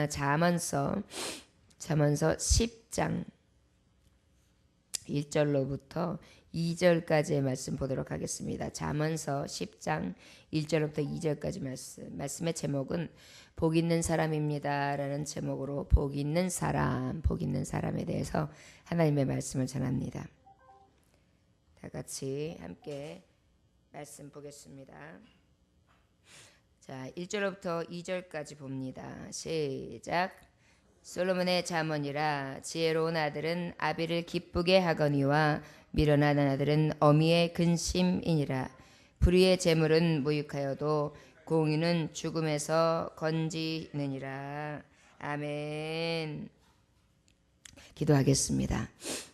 잠언서 10장 1절로부터 2절까지의 말씀 보도록 하겠습니다. 잠언서 10장 1절로부터 2절까지 말씀의 제목은 복 있는 사람입니다 라는 제목으로 복 있는 사람에 대해서 하나님의 말씀을 전합니다. 다 같이 함께 말씀 보겠습니다. 자, 1절부터 2절까지 봅니다. 시작. 솔로몬의 잠언이라 지혜로운 아들은 아비를 기쁘게 하거니와 미련한 아들은 어미의 근심이니라. 불의의 재물은 무익하여도 공의는 죽음에서 건지느니라. 아멘. 기도하겠습니다.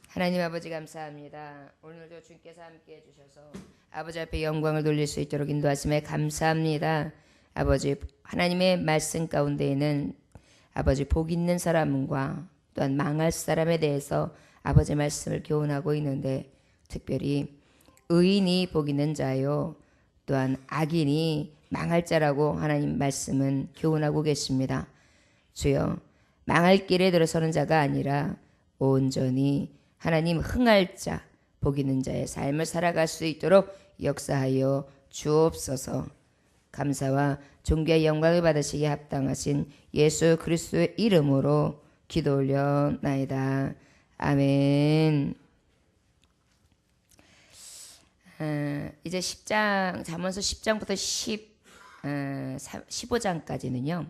하나님 아버지 감사합니다. 오늘도 주께서 함께해 주셔서 아버지 앞에 영광을 돌릴 수 있도록 인도하심에 감사합니다. 아버지, 하나님의 말씀 가운데에는 아버지 복 있는 사람과 또한 망할 사람에 대해서 아버지 말씀을 교훈하고 있는데, 특별히 의인이 복 있는 자요 또한 악인이 망할 자라고 하나님 말씀은 교훈하고 계십니다. 주여, 망할 길에 들어서는 자가 아니라 온전히 하나님 흥할 자, 복 있는 자의 삶을 살아갈 수 있도록 역사하여 주옵소서. 감사와 존귀와 영광을 받으시기에 합당하신 예수 그리스도의 이름으로 기도 올려나이다. 아멘. 이제 10장, 잠언서 10장부터 15장까지는요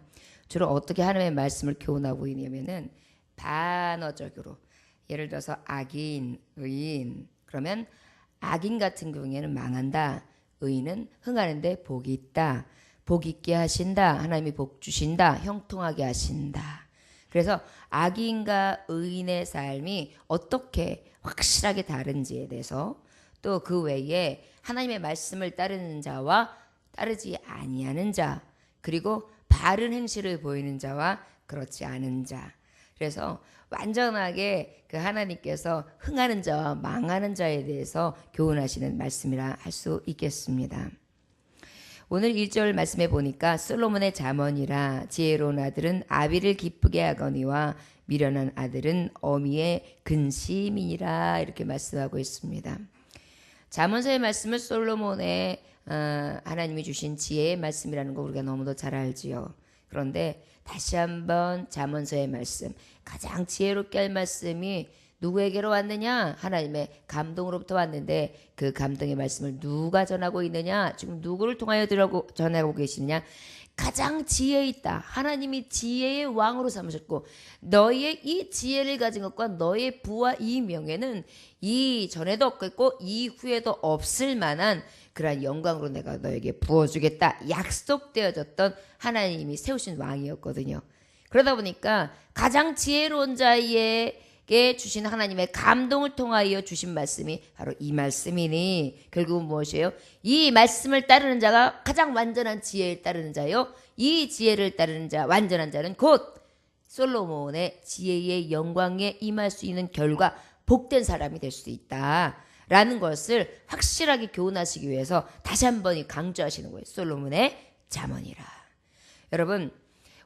주로 어떻게 하나님의 말씀을 교훈하고 있냐면은 반어적으로, 예를 들어서 악인, 의인, 그러면 악인 같은 경우에는 망한다, 의인은 흥하는데 복이 있다, 복 있게 하신다, 하나님이 복 주신다, 형통하게 하신다. 그래서 악인과 의인의 삶이 어떻게 확실하게 다른지에 대해서, 또 그 외에 하나님의 말씀을 따르는 자와 따르지 아니하는 자, 그리고 바른 행실을 보이는 자와 그렇지 않은 자, 그래서 완전하게 그 하나님께서 흥하는 자와 망하는 자에 대해서 교훈하시는 말씀이라 할 수 있겠습니다. 오늘 1절 말씀에 보니까 솔로몬의 잠언이라 지혜로운 아들은 아비를 기쁘게 하거니와 미련한 아들은 어미의 근심이니라, 이렇게 말씀하고 있습니다. 잠언서의 말씀을 솔로몬의 하나님이 주신 지혜의 말씀이라는 거 우리가 너무도 잘 알지요. 그런데 다시 한번 잠언서의 말씀, 가장 지혜롭게 할 말씀이 누구에게로 왔느냐? 하나님의 감동으로부터 왔는데, 그 감동의 말씀을 누가 전하고 있느냐? 지금 누구를 통하여 전하고 계시느냐? 가장 지혜 있다, 하나님이 지혜의 왕으로 삼으셨고, 너의 이 지혜를 가진 것과 너의 부와 이 명예는 이 전에도 없겠고 이후에도 없을 만한 그러한 영광으로 내가 너에게 부어주겠다 약속되어졌던 하나님이 세우신 왕이었거든요. 그러다 보니까 가장 지혜로운 자에게 주신 하나님의 감동을 통하여 주신 말씀이 바로 이 말씀이니, 결국은 무엇이에요? 이 말씀을 따르는 자가 가장 완전한 지혜를 따르는 자요, 이 지혜를 따르는 자, 완전한 자는 곧 솔로몬의 지혜의 영광에 임할 수 있는 결과 복된 사람이 될 수 있다 라는 것을 확실하게 교훈하시기 위해서 다시 한번 강조하시는 거예요. 솔로몬의 잠언이라. 여러분,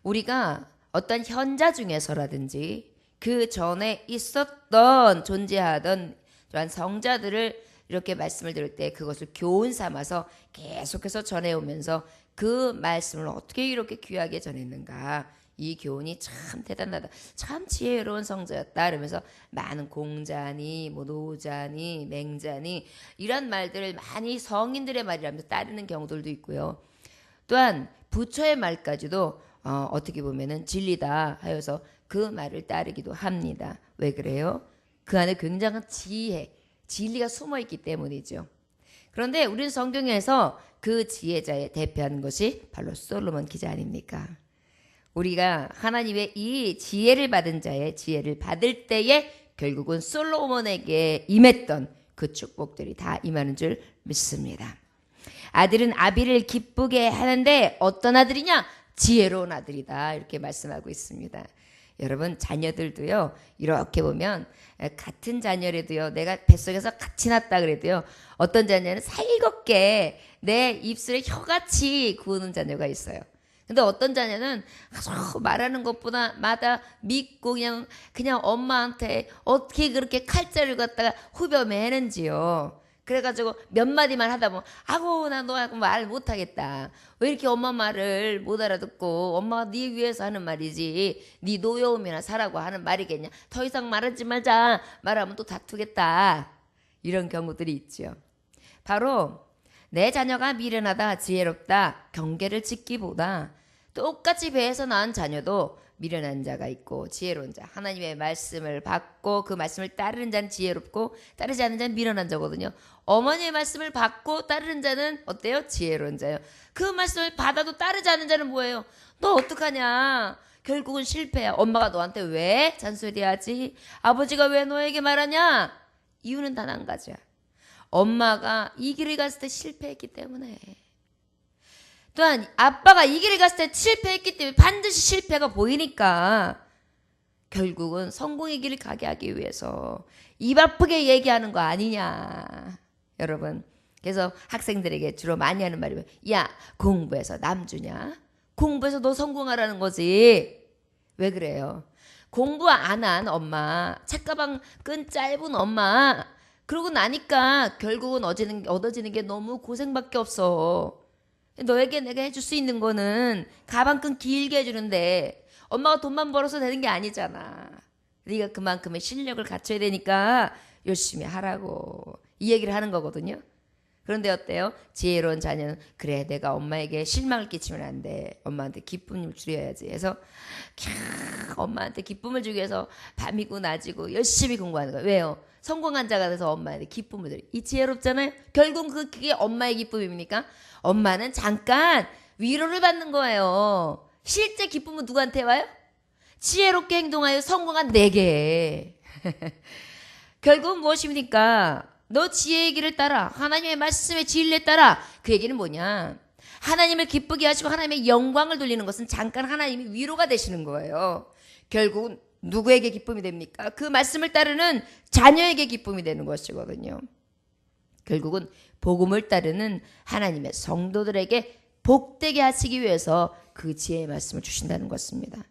우리가 어떤 현자 중에서라든지 그 전에 있었던 존재하던 또한 성자들을 이렇게 말씀을 들을 때 그것을 교훈 삼아서 계속해서 전해오면서 그 말씀을 어떻게 이렇게 귀하게 전했는가, 이 교훈이 참 대단하다, 참 지혜로운 성자였다, 그러면서 많은 공자니 노자니 맹자니 이런 말들을 많이 성인들의 말이라면서 따르는 경우들도 있고요. 또한 부처의 말까지도 어떻게 보면은 진리다 하여서 그 말을 따르기도 합니다. 왜 그래요? 그 안에 굉장한 진리가 숨어있기 때문이죠. 그런데 우리는 성경에서 그 지혜자의 대표하는 것이 바로 솔로몬 기자 아닙니까? 우리가 하나님의 이 지혜를 받은 자의 지혜를 받을 때에 결국은 솔로몬에게 임했던 그 축복들이 다 임하는 줄 믿습니다. 아들은 아비를 기쁘게 하는데 어떤 아들이냐? 지혜로운 아들이다, 이렇게 말씀하고 있습니다. 여러분, 자녀들도요, 이렇게 보면 같은 자녀라도요, 내가 뱃속에서 같이 낳았다 그래도요, 어떤 자녀는 살겁게 내 입술에 혀같이 구우는 자녀가 있어요. 근데 어떤 자녀는 아주 말하는 것보다 마다 믿고 그냥 엄마한테 어떻게 그렇게 칼자를 갖다가 후벼 매는지요. 그래가지고 몇 마디만 하다 보면 아고 나 너하고 말 못하겠다. 왜 이렇게 엄마 말을 못 알아듣고 엄마가 네 위해서 하는 말이지 네 노여움이나 사라고 하는 말이겠냐. 더 이상 말하지 말자. 말하면 또 다투겠다. 이런 경우들이 있죠. 바로 내 자녀가 미련하다 지혜롭다 경계를 짓기보다 똑같이 배에서 낳은 자녀도 미련한 자가 있고 지혜로운 자. 하나님의 말씀을 받고 그 말씀을 따르는 자는 지혜롭고 따르지 않는 자는 미련한 자거든요. 어머니의 말씀을 받고 따르는 자는 어때요? 지혜로운 자예요. 그 말씀을 받아도 따르지 않는 자는 뭐예요? 너 어떡하냐? 결국은 실패야. 엄마가 너한테 왜 잔소리하지? 아버지가 왜 너에게 말하냐? 이유는 단 한 가지야. 엄마가 이 길을 갔을 때 실패했기 때문에. 또한 아빠가 이 길을 갔을 때 실패했기 때문에 반드시 실패가 보이니까 결국은 성공의 길을 가게 하기 위해서 입 아프게 얘기하는 거 아니냐. 여러분, 그래서 학생들에게 주로 많이 하는 말이 야 공부해서 남 주냐? 공부해서 너 성공하라는 거지. 왜 그래요? 공부 안 한 엄마, 책가방 끈 짧은 엄마, 그러고 나니까 결국은 얻어지는 게 너무 고생밖에 없어. 너에게 내가 해줄 수 있는 거는 가방끈 길게 해주는데 엄마가 돈만 벌어서 되는 게 아니잖아. 네가 그만큼의 실력을 갖춰야 되니까 열심히 하라고 이 얘기를 하는 거거든요. 그런데 어때요? 지혜로운 자녀는 그래 내가 엄마에게 실망을 끼치면 안 돼. 엄마한테 기쁨을 주려야지 해서 엄마한테 기쁨을 주기 위해서 밤이고 낮이고 열심히 공부하는 거예요. 왜요? 성공한 자가 돼서 엄마한테 기쁨을 드려. 이 지혜롭잖아요. 결국 그게 엄마의 기쁨입니까? 엄마는 잠깐 위로를 받는 거예요. 실제 기쁨은 누구한테 와요? 지혜롭게 행동하여 성공한 내게. 결국은 무엇입니까? 너 지혜의 길을 따라 하나님의 말씀의 진리에 따라. 그 얘기는 뭐냐? 하나님을 기쁘게 하시고 하나님의 영광을 돌리는 것은 잠깐 하나님이 위로가 되시는 거예요. 결국은 누구에게 기쁨이 됩니까? 그 말씀을 따르는 자녀에게 기쁨이 되는 것이거든요. 결국은 복음을 따르는 하나님의 성도들에게 복되게 하시기 위해서 그 지혜의 말씀을 주신다는 것입니다.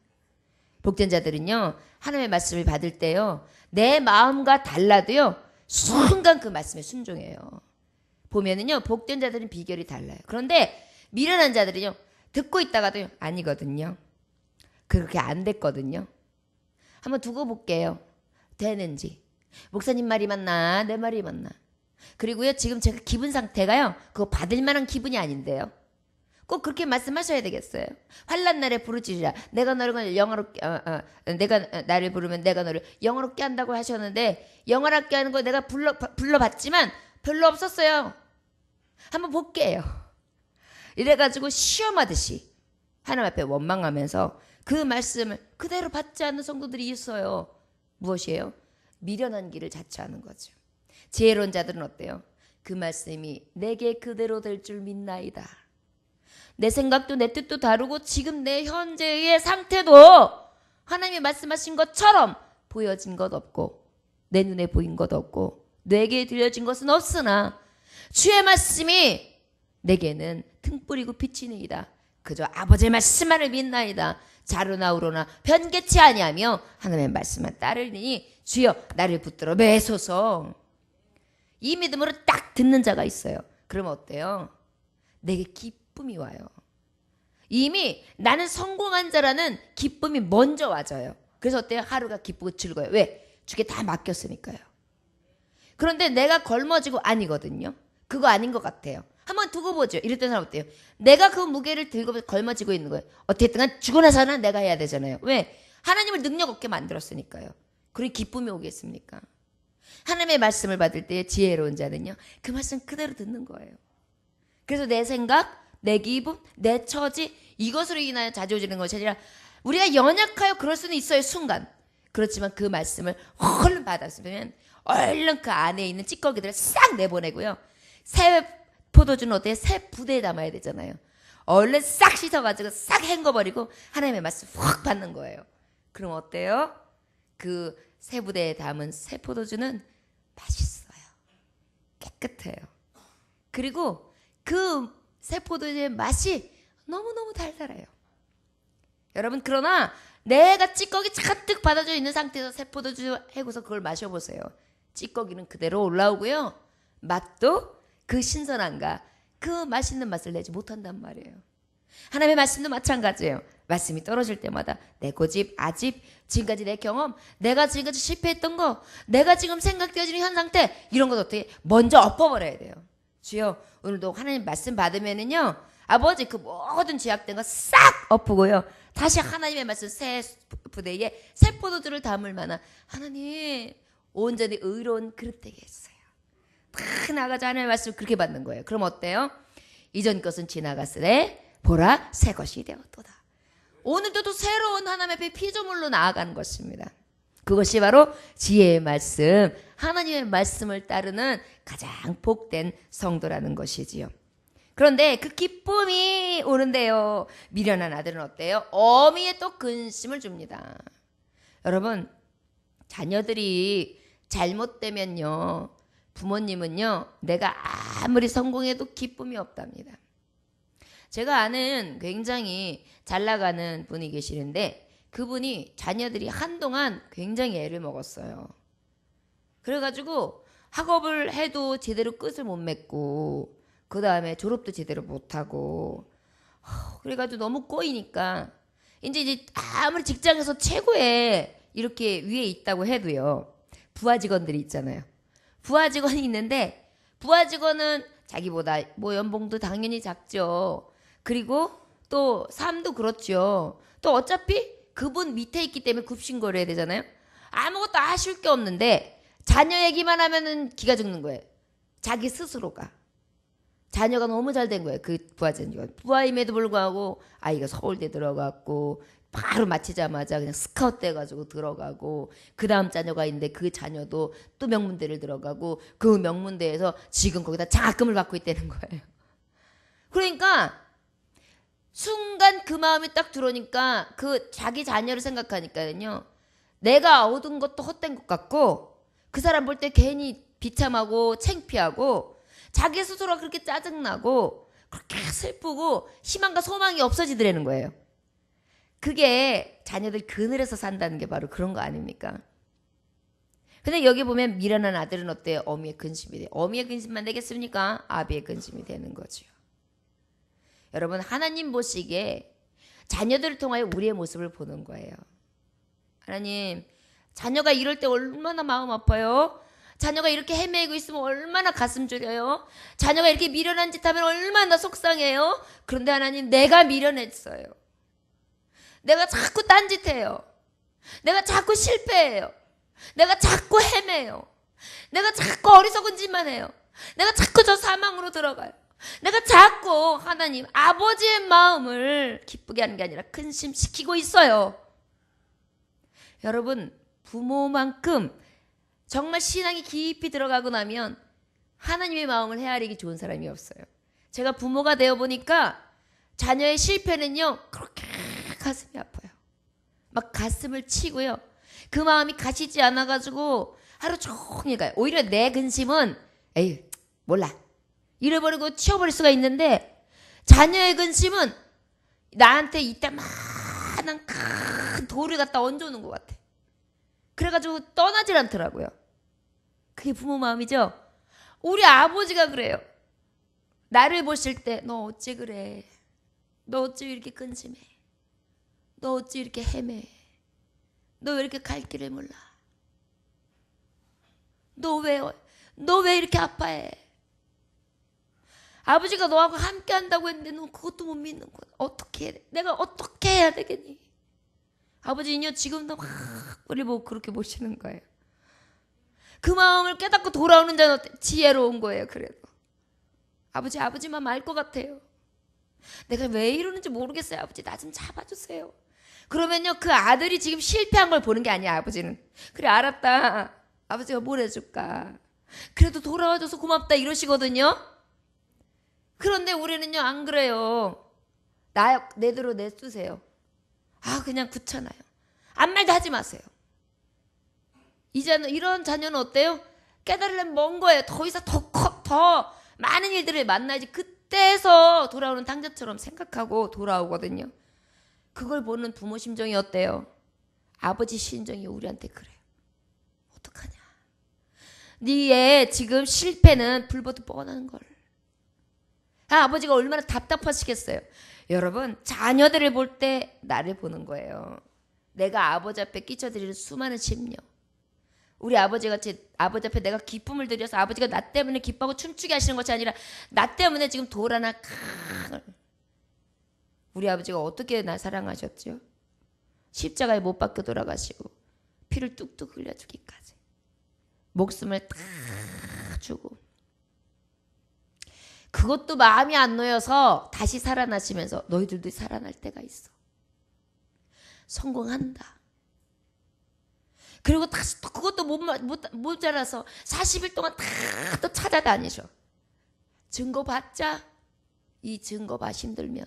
복된 자들은요, 하나님의 말씀을 받을 때요, 내 마음과 달라도요, 순간 그 말씀에 순종해요. 보면은요, 복된 자들은 비결이 달라요. 그런데 미련한 자들은요, 듣고 있다가도 아니거든요. 그렇게 안 됐거든요. 한번 두고 볼게요. 되는지. 목사님 말이 맞나? 내 말이 맞나? 그리고요, 지금 제가 기분 상태가요, 그거 받을 만한 기분이 아닌데요. 꼭 그렇게 말씀하셔야 되겠어요. 환난 날에 부르짖으라. 내가 너를 영화롭게 내가 나를 부르면 내가 너를 영화롭게 한다고 하셨는데 영화롭게 하는 거 내가 불러봤지만 별로 없었어요. 한번 볼게요. 이래가지고 시험하듯이 하나님 앞에 원망하면서 그 말씀을 그대로 받지 않는 성도들이 있어요. 무엇이에요? 미련한 길을 자처하는 거죠. 지혜로운 자들은 어때요? 그 말씀이 내게 그대로 될 줄 믿나이다. 내 생각도 내 뜻도 다르고 지금 내 현재의 상태도 하나님이 말씀하신 것처럼 보여진 것 없고 내 눈에 보인 것 없고 내게 들려진 것은 없으나 주의 말씀이 내게는 등불이고 빛이니이다. 그저 아버지의 말씀만을 믿나이다. 자루나 우로나 변개치 아니하며 하나님의 말씀만 따르니 주여 나를 붙들어 매소서. 이 믿음으로 딱 듣는 자가 있어요. 그러면 어때요? 내게 기쁨이 와요. 이미 나는 성공한 자라는 기쁨이 먼저 와져요. 그래서 어때요? 하루가 기쁘고 즐거워요. 왜? 주께 다 맡겼으니까요. 그런데 내가 걸머지고 아니거든요. 그거 아닌 것 같아요. 한번 두고 보죠. 이랬던 사람 어때요? 내가 그 무게를 들고 걸머지고 있는 거예요. 어쨌든 죽고 나서는 내가 해야 되잖아요. 왜? 하나님을 능력 없게 만들었으니까요. 그리고 기쁨이 오겠습니까? 하나님의 말씀을 받을 때 지혜로운 자는요, 그 말씀 그대로 듣는 거예요. 그래서 내 생각, 내 기분, 내 처지, 이것으로 인하여 자주어지는 것이 아니라 우리가 연약하여 그럴 수는 있어요, 순간. 그렇지만 그 말씀을 얼른 받았으면 얼른 그 안에 있는 찌꺼기들을 싹 내보내고요. 새 포도주는 어때요? 새 부대에 담아야 되잖아요. 얼른 싹 씻어가지고 싹 헹궈버리고 하나님의 말씀 확 받는 거예요. 그럼 어때요? 그 새 부대에 담은 새 포도주는 맛있어요. 깨끗해요. 그리고 그 새 포도주의 맛이 너무너무 달달해요. 여러분, 그러나 내가 찌꺼기 잔뜩 받아져 있는 상태에서 새포도주 해고서 그걸 마셔보세요. 찌꺼기는 그대로 올라오고요. 맛도 그 신선함과 그 맛있는 맛을 내지 못한단 말이에요. 하나님의 말씀도 마찬가지예요. 말씀이 떨어질 때마다 내 고집, 아집, 지금까지 내 경험, 내가 지금까지 실패했던 거, 내가 지금 생각되어지는 현 상태, 이런 것 어떻게 먼저 엎어버려야 돼요. 주여, 오늘도 하나님 말씀 받으면은요, 아버지 그 모든 죄악된 거 싹 엎고 다시 하나님의 말씀 새 부대에 새 포도주를 담을 만한 하나님 온전히 의로운 그릇 되게 했어요. 다 나가자 하나님의 말씀을 그렇게 받는 거예요. 그럼 어때요? 이전 것은 지나갔으되 보라 새 것이 되었도다. 오늘도 또 새로운 하나님의 앞에 피조물로 나아가는 것입니다. 그것이 바로 지혜의 말씀, 하나님의 말씀을 따르는 가장 복된 성도라는 것이지요. 그런데 그 기쁨이 오는데요, 미련한 아들은 어때요? 어미에 또 근심을 줍니다. 여러분, 자녀들이 잘못되면요, 부모님은요, 내가 아무리 성공해도 기쁨이 없답니다. 제가 아는 굉장히 잘 나가는 분이 계시는데 그분이 자녀들이 한동안 굉장히 애를 먹었어요. 그래가지고 학업을 해도 제대로 끝을 못 맺고 그 다음에 졸업도 제대로 못하고 그래가지고 너무 꼬이니까 이제 아무리 직장에서 최고의 이렇게 위에 있다고 해도요, 부하 직원들이 있잖아요. 부하 직원이 있는데 부하 직원은 자기보다 뭐 연봉도 당연히 작죠. 그리고 또 삶도 그렇죠. 또 어차피 그분 밑에 있기 때문에 굽신거려야 되잖아요. 아무것도 아쉬울 게 없는데 자녀 얘기만 하면은 기가 죽는 거예요. 자기 스스로가. 자녀가 너무 잘 된 거예요. 그 부하 직원. 부하임에도 불구하고 아이가 서울대 들어갔고 바로 마치자마자 그냥 스카웃 돼가지고 들어가고 그 다음 자녀가 있는데 그 자녀도 또 명문대를 들어가고 그 명문대에서 지금 거기다 장학금을 받고 있다는 거예요. 그러니까 순간 그 마음이 딱 들어오니까 그 자기 자녀를 생각하니까요, 내가 얻은 것도 헛된 것 같고 그 사람 볼 때 괜히 비참하고 창피하고 자기 스스로가 그렇게 짜증나고 그렇게 슬프고 희망과 소망이 없어지더라는 거예요. 그게 자녀들 그늘에서 산다는 게 바로 그런 거 아닙니까? 근데 여기 보면 미련한 아들은 어때요? 어미의 근심이 돼요. 어미의 근심만 되겠습니까? 아비의 근심이 되는 거죠. 여러분, 하나님 보시기에 자녀들을 통하여 우리의 모습을 보는 거예요. 하나님, 자녀가 이럴 때 얼마나 마음 아파요? 자녀가 이렇게 헤매고 있으면 얼마나 가슴 졸여요? 자녀가 이렇게 미련한 짓 하면 얼마나 속상해요? 그런데 하나님, 내가 미련했어요. 내가 자꾸 딴짓해요. 내가 자꾸 실패해요. 내가 자꾸 헤매요. 내가 자꾸 어리석은 짓만 해요. 내가 자꾸 저 사망으로 들어가요. 내가 자꾸 하나님 아버지의 마음을 기쁘게 하는 게 아니라 근심시키고 있어요. 여러분, 부모만큼 정말 신앙이 깊이 들어가고 나면 하나님의 마음을 헤아리기 좋은 사람이 없어요. 제가 부모가 되어보니까 자녀의 실패는요, 그렇게 가슴이 아파요. 막 가슴을 치고요. 그 마음이 가시지 않아가지고 하루 종일 가요. 오히려 내 근심은 에이 몰라 잃어버리고 치워버릴 수가 있는데, 자녀의 근심은 나한테 이따만한 큰 돌을 갖다 얹어놓은 것 같아. 그래가지고 떠나질 않더라고요. 그게 부모 마음이죠. 우리 아버지가 그래요. 나를 보실 때 너 어찌 그래? 너 어찌 이렇게 근심해? 너 어찌 이렇게 헤매? 너 왜 이렇게 갈 길을 몰라? 너 왜 이렇게 아파해? 아버지가 너하고 함께 한다고 했는데 너 그것도 못 믿는 거야. 어떻게 해야 돼? 내가 어떻게 해야 되겠니? 아버지는요, 지금도 막 우리 보고 그렇게 보시는 거예요. 그 마음을 깨닫고 돌아오는 자는 지혜로운 거예요. 그래도 아버지만 알 것 같아요. 내가 왜 이러는지 모르겠어요. 아버지, 나 좀 잡아주세요. 그러면요, 그 아들이 지금 실패한 걸 보는 게 아니야. 아버지는 그래, 알았다. 아버지가 뭘 해줄까? 그래도 돌아와줘서 고맙다 이러시거든요. 그런데 우리는요, 안 그래요. 내대로 내두세요. 그냥 굳잖아요. 아무 말도 하지 마세요. 이런 자녀는 어때요? 깨달으려면 먼 거예요. 더 이상 더 많은 일들을 만나야지 그때서 돌아오는 당자처럼 생각하고 돌아오거든요. 그걸 보는 부모 심정이 어때요? 아버지 심정이 우리한테 그래요. 어떡하냐? 네의 지금 실패는 불보듯 뻔한 걸. 아버지가 얼마나 답답하시겠어요. 여러분, 자녀들을 볼 때 나를 보는 거예요. 내가 아버지 앞에 끼쳐드리는 수많은 심려. 우리 아버지같이 아버지 앞에 내가 기쁨을 드려서 아버지가 나 때문에 기뻐하고 춤추게 하시는 것이 아니라 나 때문에 지금 돌 하나 우리 아버지가 어떻게 나 사랑하셨죠? 십자가에 못 박혀 돌아가시고 피를 뚝뚝 흘려주기까지 목숨을 다 주고, 그것도 마음이 안 놓여서 다시 살아나시면서 너희들도 살아날 때가 있어. 성공한다. 그리고 다시 또 그것도 못 자라서 40일 동안 다 또 찾아다니셔. 증거 받자. 이 증거 봐, 힘들면.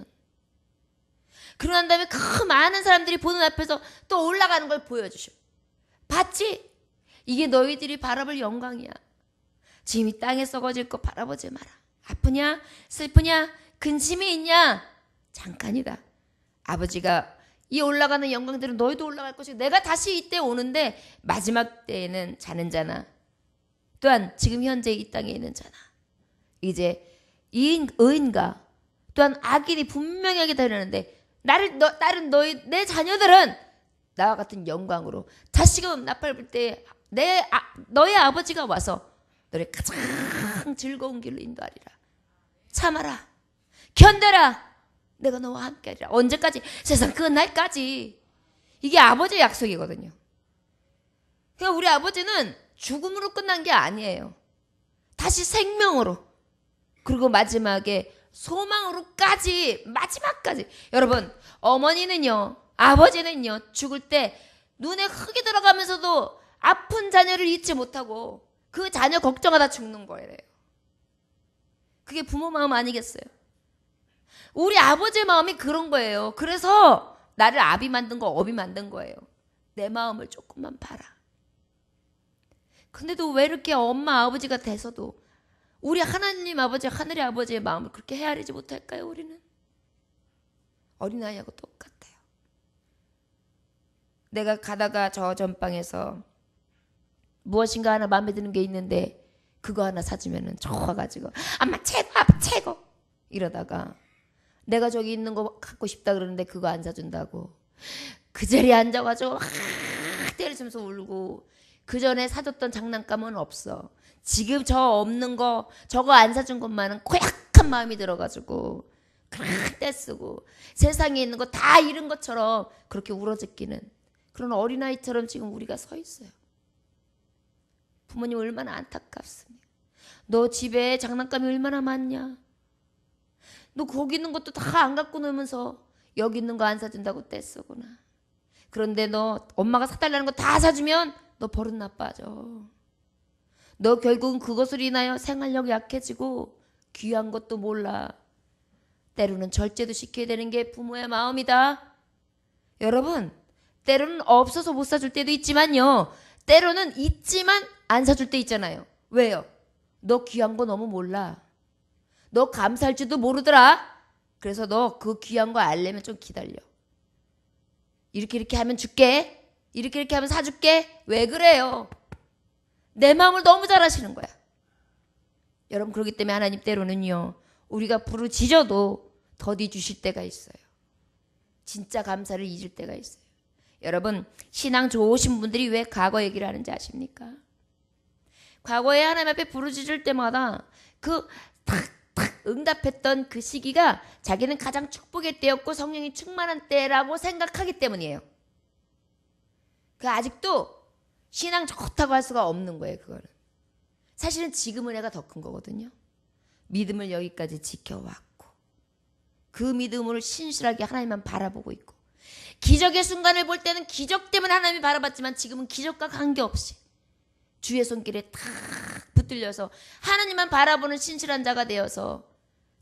그러고 난 다음에 그 많은 사람들이 보는 앞에서 또 올라가는 걸 보여주셔. 봤지? 이게 너희들이 바라볼 영광이야. 지금 이 땅에 썩어질 거 바라보지 마라. 아프냐? 슬프냐? 근심이 있냐? 잠깐이다. 아버지가 이 올라가는 영광들은 너희도 올라갈 것이고 내가 다시 이때 오는데 마지막 때에는 자는 자나 또한 지금 현재 이 땅에 있는 자나 이제 의인과 또한 악인이 분명하게 다르는데 다른 내 자녀들은 나와 같은 영광으로 다시금 나팔 불 때 너의 아버지가 와서 너를 가장 즐거운 길로 인도하리라. 참아라. 견뎌라. 내가 너와 함께하리라. 언제까지? 세상 그 날까지. 이게 아버지의 약속이거든요. 그러니까 우리 아버지는 죽음으로 끝난 게 아니에요. 다시 생명으로, 그리고 마지막에 소망으로까지, 마지막까지. 여러분, 어머니는요, 아버지는요, 죽을 때 눈에 흙이 들어가면서도 아픈 자녀를 잊지 못하고 그 자녀 걱정하다 죽는 거예요. 그게 부모 마음 아니겠어요? 우리 아버지의 마음이 그런 거예요. 그래서 나를 아비 만든 거, 업이 만든 거예요. 내 마음을 조금만 봐라. 근데도 왜 이렇게 엄마 아버지가 돼서도 우리 하나님 아버지, 하늘의 아버지의 마음을 그렇게 헤아리지 못할까요? 우리는 어린아이하고 똑같아요. 내가 가다가 저 전방에서 무엇인가 하나 마음에 드는 게 있는데 그거 하나 사주면은 좋아가지고 엄마 최고, 아빠 최고 이러다가 내가 저기 있는 거 갖고 싶다 그러는데 그거 안 사준다고 그 자리에 앉아가지고 막 때리면서 울고, 그 전에 사줬던 장난감은 없어. 지금 저 없는 거, 저거 안 사준 것만은 고약한 마음이 들어가지고 그렇게 떼쓰고 세상에 있는 거 다 잃은 것처럼 그렇게 울어뜯기는 그런 어린아이처럼 지금 우리가 서 있어요. 부모님 얼마나 안타깝습니까? 너 집에 장난감이 얼마나 많냐? 너 거기 있는 것도 다 안 갖고 놀면서 여기 있는 거 안 사준다고 떼쓰구나. 그런데 너 엄마가 사달라는 거 다 사주면 너 버릇 나빠져. 너 결국은 그것으로 인하여 생활력이 약해지고 귀한 것도 몰라. 때로는 절제도 시켜야 되는 게 부모의 마음이다. 여러분, 때로는 없어서 못 사줄 때도 있지만요, 때로는 있지만 안 사줄 때 있잖아요. 왜요? 너 귀한 거 너무 몰라. 너 감사할 줄도 모르더라. 그래서 너 그 귀한 거 알려면 좀 기다려. 이렇게 하면 줄게. 이렇게 하면 사줄게. 왜 그래요? 내 마음을 너무 잘 아시는 거야. 여러분, 그렇기 때문에 하나님 때로는요, 우리가 부르짖어도 더디 주실 때가 있어요. 진짜 감사를 잊을 때가 있어요. 여러분, 신앙 좋으신 분들이 왜 과거 얘기를 하는지 아십니까? 과거에 하나님 앞에 부르짖을 때마다 그 탁탁 응답했던 그 시기가 자기는 가장 축복의 때였고 성령이 충만한 때라고 생각하기 때문이에요. 그 아직도 신앙 좋다고 할 수가 없는 거예요. 그거는 사실은 지금 은혜가 더 큰 거거든요. 믿음을 여기까지 지켜왔고 그 믿음을 신실하게 하나님만 바라보고 있고, 기적의 순간을 볼 때는 기적 때문에 하나님이 바라봤지만 지금은 기적과 관계없이 주의 손길에 탁 붙들려서 하나님만 바라보는 신실한 자가 되어서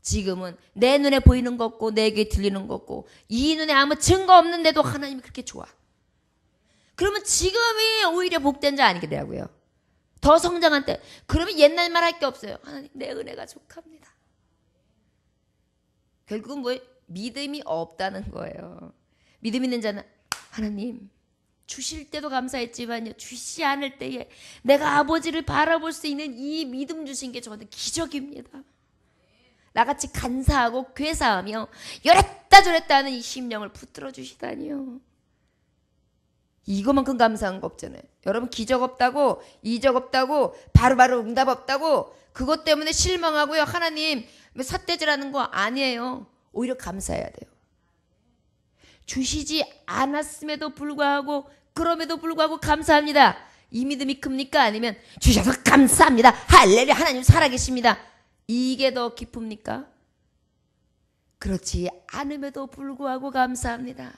지금은 내 눈에 보이는 것 없고 내 귀에 들리는 것 없고 이 눈에 아무 증거 없는데도 하나님이 그렇게 좋아. 그러면 지금이 오히려 복된 자 아니겠냐고요. 더 성장한 때. 그러면 옛날 말 할 게 없어요. 하나님, 내 은혜가 족합니다. 결국은 뭐예요? 믿음이 없다는 거예요. 믿음 있는 자는 하나님 주실 때도 감사했지만요, 주시지 않을 때에 내가 아버지를 바라볼 수 있는 이 믿음 주신 게 저한테 기적입니다. 나같이 간사하고 괴사하며 요랬다 저랬다 하는 이 심령을 붙들어 주시다니요. 이거만큼 감사한 거 없잖아요. 여러분, 기적 없다고, 이적 없다고, 바로바로 응답 없다고 그것 때문에 실망하고요, 하나님 삿대질하는 거 아니에요. 오히려 감사해야 돼요. 주시지 않았음에도 불구하고, 그럼에도 불구하고 감사합니다. 이 믿음이 큽니까? 아니면 주셔서 감사합니다, 할렐루야, 하나님 살아계십니다, 이게 더 기쁩니까? 그렇지 않음에도 불구하고 감사합니다.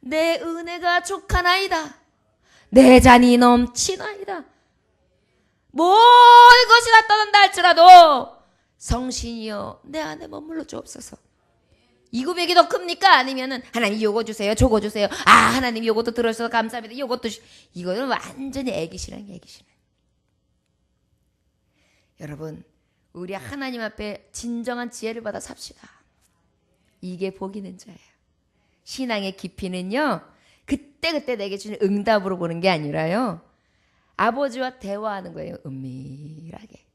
내 은혜가 족하나이다, 내 잔이 넘치나이다. 모든 것이 다 떠난다 할지라도 성신이여 내 안에 머물러 주옵소서. 이 고백이 더 큽니까? 아니면은 하나님 요거 주세요, 저거 주세요, 아 하나님 요것도 들어주셔서 감사합니다, 요것도 이거는 완전히 애기시랑 애기시네. 여러분, 우리 하나님 앞에 진정한 지혜를 받아 삽시다. 이게 복 있는 자예요. 신앙의 깊이는요, 그때그때 내게 주는 응답으로 보는 게 아니라요, 아버지와 대화하는 거예요. 은밀하게,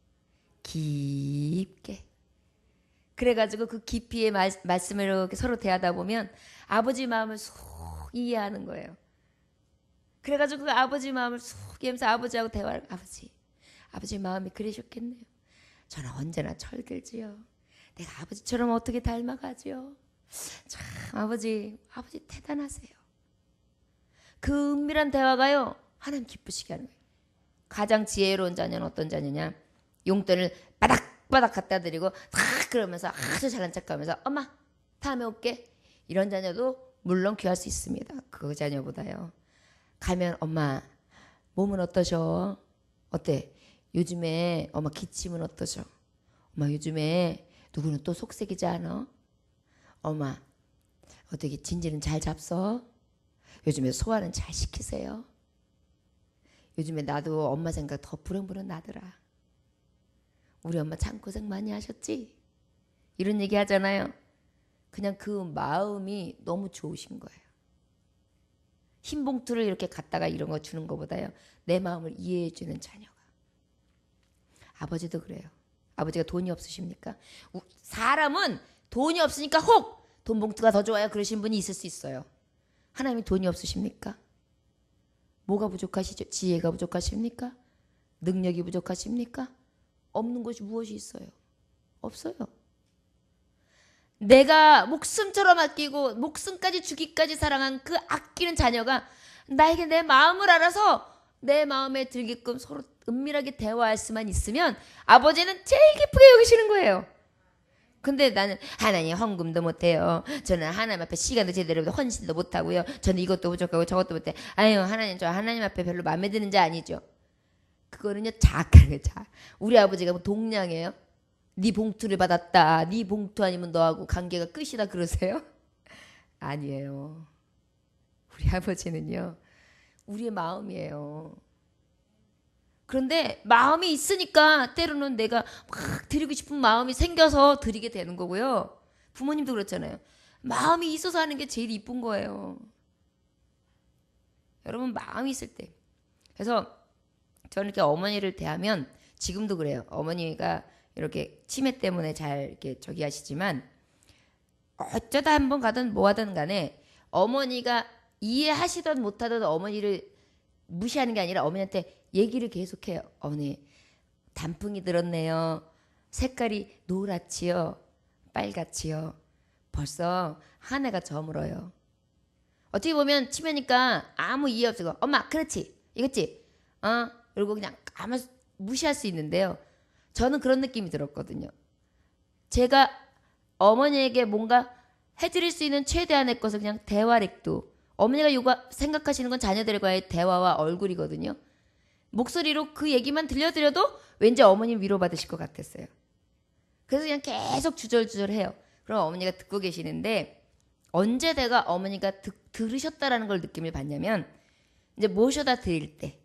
깊게. 그래가지고 그 깊이의 말씀을 이렇게 서로 대하다 보면 아버지 마음을 속 이해하는 거예요. 그래가지고 그 아버지 마음을 속 이해하면서 아버지하고 대화를, 아버지 마음이 그러셨겠네요. 저는 언제나 철들지요. 내가 아버지처럼 어떻게 닮아가지요. 참 아버지 대단하세요. 그 은밀한 대화가요, 하나님 기쁘시게 하는 거예요. 가장 지혜로운 자녀는 어떤 자녀냐, 용돈을 바닥바닥 갖다 드리고 탁 그러면서 아주 잘난 척하면서 엄마 다음에 올게, 이런 자녀도 물론 귀할 수 있습니다. 그 자녀보다요, 가면 엄마 몸은 어떠셔? 어때? 요즘에 엄마 기침은 어떠셔? 엄마 요즘에 누구는 또 속색이지 않아? 엄마 어떻게 진지는 잘 잡서? 요즘에 소화는 잘 시키세요? 요즘에 나도 엄마 생각 더 부릉부릉 나더라. 우리 엄마 참 고생 많이 하셨지? 이런 얘기 하잖아요. 그냥 그 마음이 너무 좋으신 거예요. 흰 봉투를 이렇게 갖다가 이런 거 주는 것보다요, 내 마음을 이해해 주는 자녀가. 아버지도 그래요. 아버지가 돈이 없으십니까? 사람은 돈이 없으니까 혹 돈 봉투가 더 좋아요 그러신 분이 있을 수 있어요. 하나님이 돈이 없으십니까? 뭐가 부족하시죠? 지혜가 부족하십니까? 능력이 부족하십니까? 없는 것이 무엇이 있어요? 없어요. 내가 목숨처럼 아끼고 목숨까지 주기까지 사랑한 그 아끼는 자녀가 나에게 내 마음을 알아서 내 마음에 들게끔 서로 은밀하게 대화할 수만 있으면 아버지는 제일 기쁘게 여기시는 거예요. 근데 나는 하나님 헌금도 못해요, 저는 하나님 앞에 시간도 제대로 헌신도 못하고요, 저는 이것도 부족하고 저것도 못해, 아유 하나님, 저 하나님 앞에 별로 마음에 드는 자 아니죠. 그거는요 자악하는 거예요. 우리 아버지가 뭐 동량이에요? 네 봉투를 받았다, 네 봉투 아니면 너하고 관계가 끝이다 그러세요? 아니에요. 우리 아버지는요 우리의 마음이에요. 그런데 마음이 있으니까 때로는 내가 막 드리고 싶은 마음이 생겨서 드리게 되는 거고요. 부모님도 그렇잖아요. 마음이 있어서 하는 게 제일 이쁜 거예요. 여러분, 마음이 있을 때. 그래서 저는 이렇게 어머니를 대하면 지금도 그래요. 어머니가 이렇게 치매 때문에 잘 이렇게 저기 하시지만 어쩌다 한번 가든 뭐 하든 간에 어머니가 이해하시든 못하든 어머니를 무시하는 게 아니라 어머니한테 얘기를 계속해요. 어머니 단풍이 들었네요. 색깔이 노랗지요, 빨갛지요. 벌써 한 해가 저물어요. 어떻게 보면 치매니까 아무 이해 없고 엄마 그렇지 이거지 그리고 그냥 아무 무시할 수 있는데요, 저는 그런 느낌이 들었거든요. 제가 어머니에게 뭔가 해드릴 수 있는 최대한의 것을 그냥 대화력도, 어머니가 생각하시는 건 자녀들과의 대화와 얼굴이거든요. 목소리로 그 얘기만 들려드려도 왠지 어머님 위로받으실 것 같았어요. 그래서 그냥 계속 주절주절해요. 그럼 어머니가 듣고 계시는데 언제 내가 어머니가 들으셨다라는 걸 느낌을 받냐면 이제 모셔다 드릴 때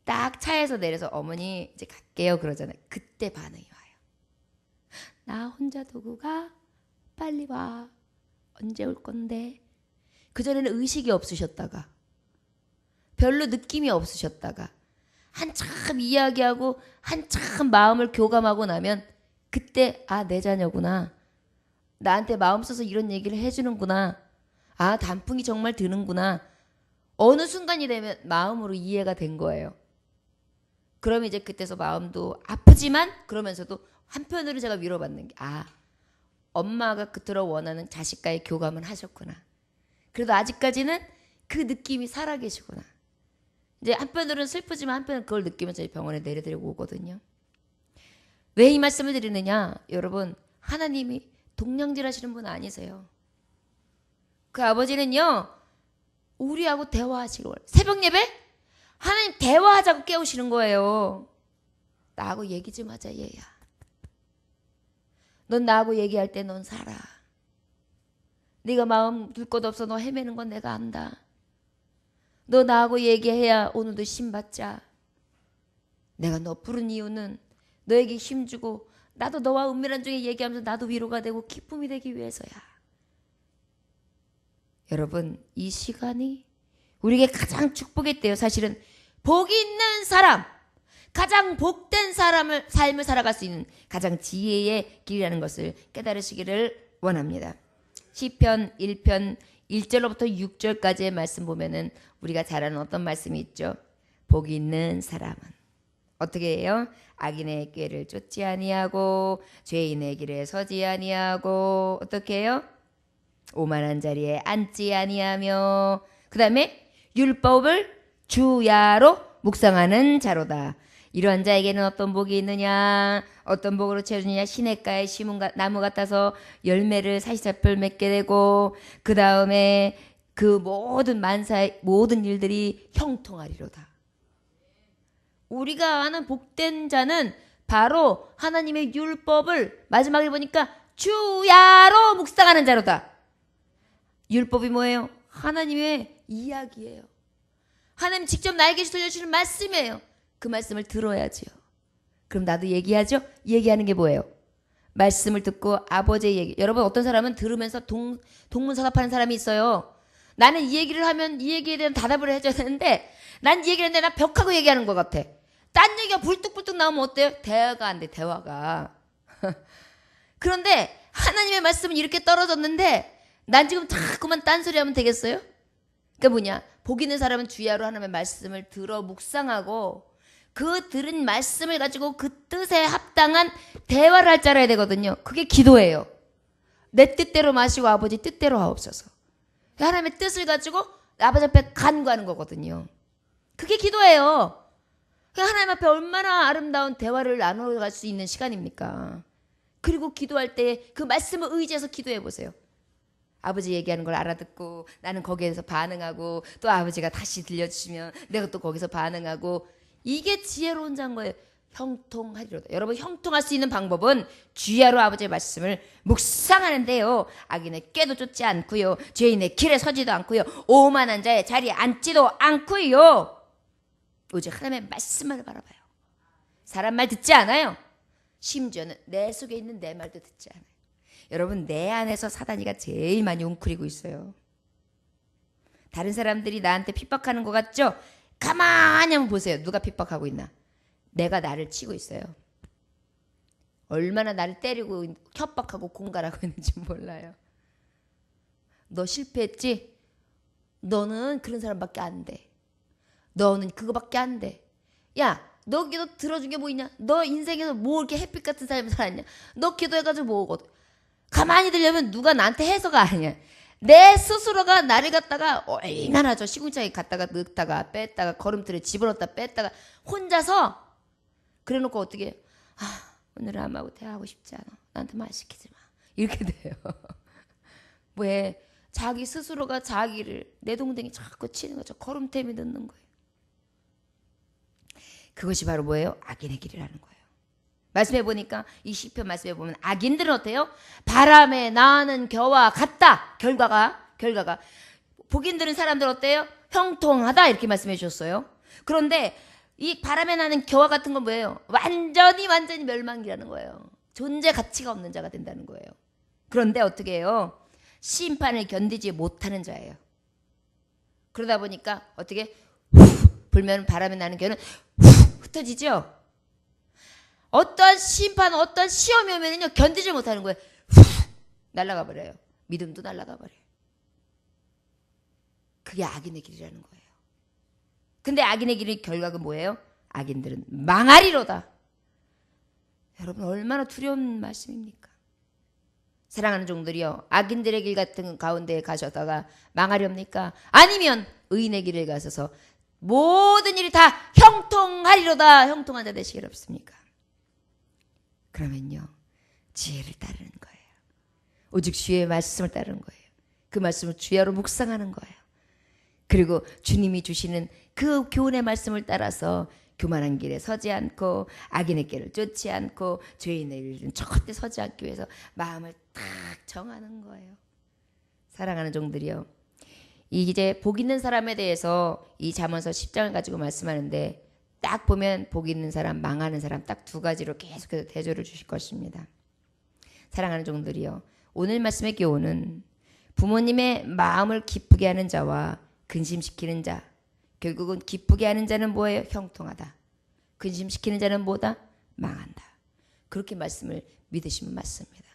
딱 차에서 내려서 어머니 이제 갈게요 그러잖아요. 그때 반응이 와요. 나 혼자 두고 가, 빨리 와. 언제 올 건데? 그전에는 의식이 없으셨다가 별로 느낌이 없으셨다가 한참 이야기하고 한참 마음을 교감하고 나면 그때 아, 내 자녀구나. 나한테 마음 써서 이런 얘기를 해주는구나. 아, 단풍이 정말 드는구나. 어느 순간이 되면 마음으로 이해가 된 거예요. 그러면 이제 그때서 마음도 아프지만 그러면서도 한편으로 제가 위로받는 게 아, 엄마가 그토록 원하는 자식과의 교감을 하셨구나. 그래도 아직까지는 그 느낌이 살아계시구나. 이제 한편으로는 슬프지만 한편으로는 그걸 느끼면서 저희 병원에 내려드리고 오거든요. 왜 이 말씀을 드리느냐? 여러분, 하나님이 동냥질 하시는 분 아니세요. 그 아버지는요, 우리하고 대화하시고 새벽 예배? 하나님 대화하자고 깨우시는 거예요. 나하고 얘기 좀 하자 얘야. 넌 나하고 얘기할 때 넌 살아. 네가 마음 둘 것 없어 너 헤매는 건 내가 안다. 너 나하고 얘기해야 오늘도 심 받자. 내가 너 부른 이유는 너에게 힘주고 나도 너와 은밀한 중에 얘기하면서 나도 위로가 되고 기쁨이 되기 위해서야. 여러분, 이 시간이 우리에게 가장 축복의 때요. 사실은 복이 있는 사람, 가장 복된 삶을 살아갈 수 있는 가장 지혜의 길이라는 것을 깨달으시기를 원합니다. 시편 1편 1절로부터 6절까지의 말씀 보면은 우리가 잘 아는 어떤 말씀이 있죠. 복이 있는 사람은 어떻게 해요? 악인의 꾀를 쫓지 아니하고 죄인의 길에 서지 아니하고 어떻게 해요? 오만한 자리에 앉지 아니하며 그 다음에 율법을 주야로 묵상하는 자로다. 이러한 자에게는 어떤 복이 있느냐? 어떤 복으로 채워주느냐? 시냇가에 심은 나무 같아서 열매를 사시사철 맺게 되고 그 다음에 그 모든 만사의 모든 일들이 형통하리로다. 우리가 아는 복된 자는 바로 하나님의 율법을 마지막에 보니까 주야로 묵상하는 자로다. 율법이 뭐예요? 하나님의 이야기예요. 하나님 직접 나에게 들려주시는 말씀이에요. 그 말씀을 들어야지요. 그럼 나도 얘기하죠? 얘기하는 게 뭐예요? 말씀을 듣고 아버지의 얘기. 여러분 어떤 사람은 들으면서 동문서답하는 사람이 있어요. 나는 이 얘기를 하면 이 얘기에 대한 답을 해줘야 되는데 난 이 얘기를 했는데 난 벽하고 얘기하는 것 같아. 딴 얘기가 불뚝불뚝 나오면 어때요? 대화가 안 돼. 대화가. 그런데 하나님의 말씀은 이렇게 떨어졌는데 난 지금 자꾸만 딴소리 하면 되겠어요? 그러니까 뭐냐? 복 있는 사람은 주야로 하나님의 말씀을 들어 묵상하고 그 들은 말씀을 가지고 그 뜻에 합당한 대화를 할 줄 알아야 되거든요. 그게 기도예요. 내 뜻대로 마시고 아버지 뜻대로 하옵소서. 하나님의 뜻을 가지고 아버지 앞에 간구하는 거거든요. 그게 기도예요. 하나님 앞에 얼마나 아름다운 대화를 나눠갈 수 있는 시간입니까? 그리고 기도할 때 그 말씀을 의지해서 기도해 보세요. 아버지 얘기하는 걸 알아듣고 나는 거기에서 반응하고 또 아버지가 다시 들려주시면 내가 또 거기서 반응하고 이게 지혜로운 자인 거예요. 형통하리로다. 여러분 형통할 수 있는 방법은 주야로 아버지의 말씀을 묵상하는데요. 악인의 꾀도 쫓지 않고요. 죄인의 길에 서지도 않고요. 오만한 자의 자리에 앉지도 않고요. 오직 하나님의 말씀만을 바라봐요. 사람 말 듣지 않아요. 심지어는 내 속에 있는 내 말도 듣지 않아요. 여러분 내 안에서 사단이가 제일 많이 웅크리고 있어요. 다른 사람들이 나한테 핍박하는 것 같죠? 가만히 한번 보세요. 누가 핍박하고 있나? 내가 나를 치고 있어요. 얼마나 나를 때리고 협박하고 공갈하고 있는지 몰라요. 너 실패했지? 너는 그런 사람밖에 안 돼. 너는 그거밖에 안 돼. 야, 너 기도 들어준 게 뭐 있냐? 너 인생에서 뭐 이렇게 햇빛 같은 삶을 살았냐? 너 기도해가지고 뭐거든? 가만히 들려면 누가 나한테 해서가 아니야. 내 스스로가 나를 갖다가 얼마나 저 시궁창에 갔다가 넣다가 뺐다가 걸음틀에 집어넣었다 뺐다가 혼자서 그래놓고 어떻게 오늘은 아무하고 대화하고 싶지 않아. 나한테 말 시키지 마. 이렇게 돼요. 왜? 자기 스스로가 자기를 내동댕이 자꾸 치는 거죠. 걸음템이 넣는 거예요. 그것이 바로 뭐예요? 악인의 길이라는 거예요. 말씀해 보니까 이 시편 말씀해 보면 악인들은 어때요? 바람에 나는 겨와 같다. 결과가 복인들은 사람들 어때요? 형통하다 이렇게 말씀해 주셨어요. 그런데 이 바람에 나는 겨와 같은 건 뭐예요? 완전히 멸망이라는 거예요. 존재 가치가 없는 자가 된다는 거예요. 그런데 어떻게 해요? 심판을 견디지 못하는 자예요. 그러다 보니까 어떻게 후 불면 바람이 나는 겨는 후 흩어지죠. 어떤 심판, 어떤 시험이 오면요 견디지 못하는 거예요. 후 날아가 버려요. 믿음도 날아가 버려요. 그게 악인의 길이라는 거예요. 근데 악인의 길의 결과가 뭐예요? 악인들은 망하리로다. 여러분 얼마나 두려운 말씀입니까? 사랑하는 종들이요, 악인들의 길 같은 가운데 가셨다가 망하렵니까? 아니면 의인의 길을 가셔서 모든 일이 다 형통하리로다. 형통한 자 되시길 없습니까? 그러면요 지혜를 따르는 거예요. 오직 주의 말씀을 따르는 거예요. 그 말씀을 주야로 묵상하는 거예요. 그리고 주님이 주시는 그 교훈의 말씀을 따라서 교만한 길에 서지 않고 악인의 길을 쫓지 않고 죄인의 길은 절대 서지 않기 위해서 마음을 딱 정하는 거예요. 사랑하는 종들이요, 이제 복 있는 사람에 대해서 이 잠언서 10장을 가지고 말씀하는데 딱 보면 복 있는 사람, 망하는 사람 딱 두 가지로 계속해서 대조를 주실 것입니다. 사랑하는 종들이요, 오늘 말씀의 교훈은 부모님의 마음을 기쁘게 하는 자와 근심시키는 자, 결국은 기쁘게 하는 자는 뭐예요? 형통하다. 근심시키는 자는 뭐다? 망한다. 그렇게 말씀을 믿으시면 맞습니다.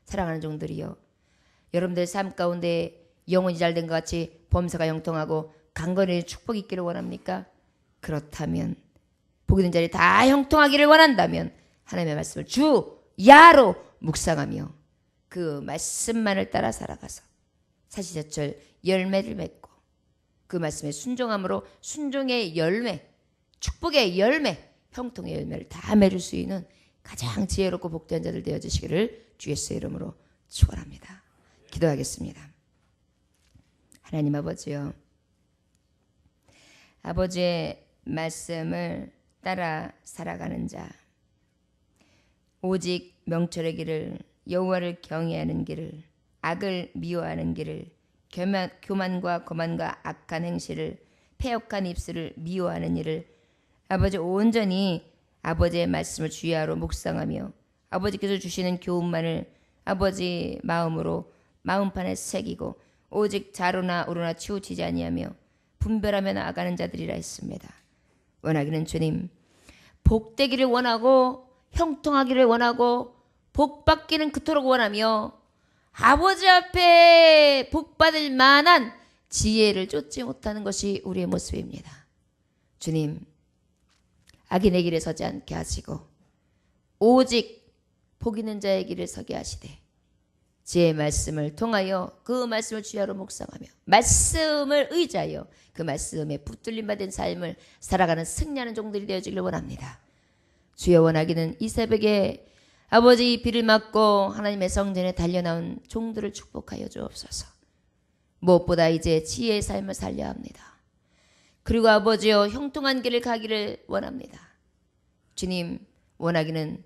사랑하는 종들이요, 여러분들 삶 가운데 영혼이 잘된 것 같이 범사가 형통하고 강건의 축복이 있기를 원합니까? 그렇다면 복 있는 자리 다 형통하기를 원한다면 하나님의 말씀을 주 야로 묵상하며 그 말씀만을 따라 살아가서 사시사철 열매를 맺고 그 말씀에 순종함으로 순종의 열매, 축복의 열매, 형통의 열매를 다 맺을 수 있는 가장 지혜롭고 복된 자들 되어주시기를 주 예수의 이름으로 축원합니다. 기도하겠습니다. 하나님 아버지요, 아버지의 말씀을 따라 살아가는 자, 오직 명철의 길을, 여호와를 경외하는 길을, 악을 미워하는 길을, 교만과 거만과 악한 행실을, 패역한 입술을 미워하는 일을 아버지 온전히 아버지의 말씀을 주야로 묵상하며 아버지께서 주시는 교훈만을 아버지 마음으로 마음판에 새기고 오직 좌로나 우로나 치우치지 아니하며 분별하며 나아가는 자들이라 했습니다. 원하기는 주님, 복되기를 원하고 형통하기를 원하고 복받기는 그토록 원하며 아버지 앞에 복받을 만한 지혜를 쫓지 못하는 것이 우리의 모습입니다. 주님, 악인의 길에 서지 않게 하시고 오직 복 있는 자의 길을 서게 하시되 지혜의 말씀을 통하여 그 말씀을 주야로 묵상하며 말씀을 의지하여 그 말씀에 붙들림 받은 삶을 살아가는 승리하는 종들이 되어지기를 원합니다. 주여, 원하기는 이 새벽에 아버지 비를 맞고 하나님의 성전에 달려나온 종들을 축복하여 주옵소서. 무엇보다 이제 지혜의 삶을 살려야 합니다. 그리고 아버지여, 형통한 길을 가기를 원합니다. 주님, 원하기는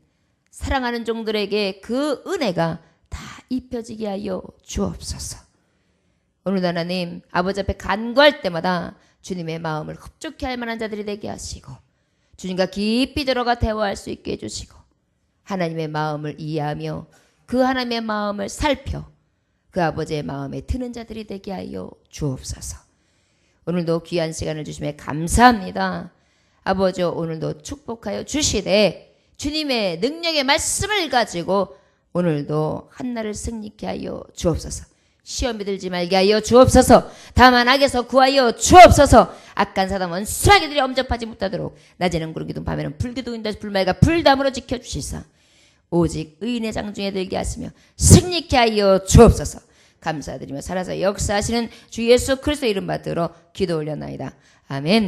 사랑하는 종들에게 그 은혜가 다 입혀지게 하여 주옵소서. 오늘도 하나님 아버지 앞에 간구할 때마다 주님의 마음을 흡족해 할 만한 자들이 되게 하시고 주님과 깊이 들어가 대화할 수 있게 해주시고 하나님의 마음을 이해하며 그 하나님의 마음을 살펴 그 아버지의 마음에 드는 자들이 되게 하여 주옵소서. 오늘도 귀한 시간을 주심에 감사합니다. 아버지, 오늘도 축복하여 주시되 주님의 능력의 말씀을 가지고 오늘도 한날을 승리케 하여 주옵소서. 시험에 들지 말게 하여 주옵소서. 다만 악에서 구하여 주옵소서. 악한 사단 원수하게들이 엄접하지 못하도록 낮에는 구름 기둥 밤에는 불 기둥인다 불말과 불담으로 지켜주시사 오직 의인의 장중에 들게 하시며 승리케 하여 주옵소서. 감사드리며 살아서 역사하시는 주 예수 그리스도의 이름 받들어 기도 올려나이다. 아멘.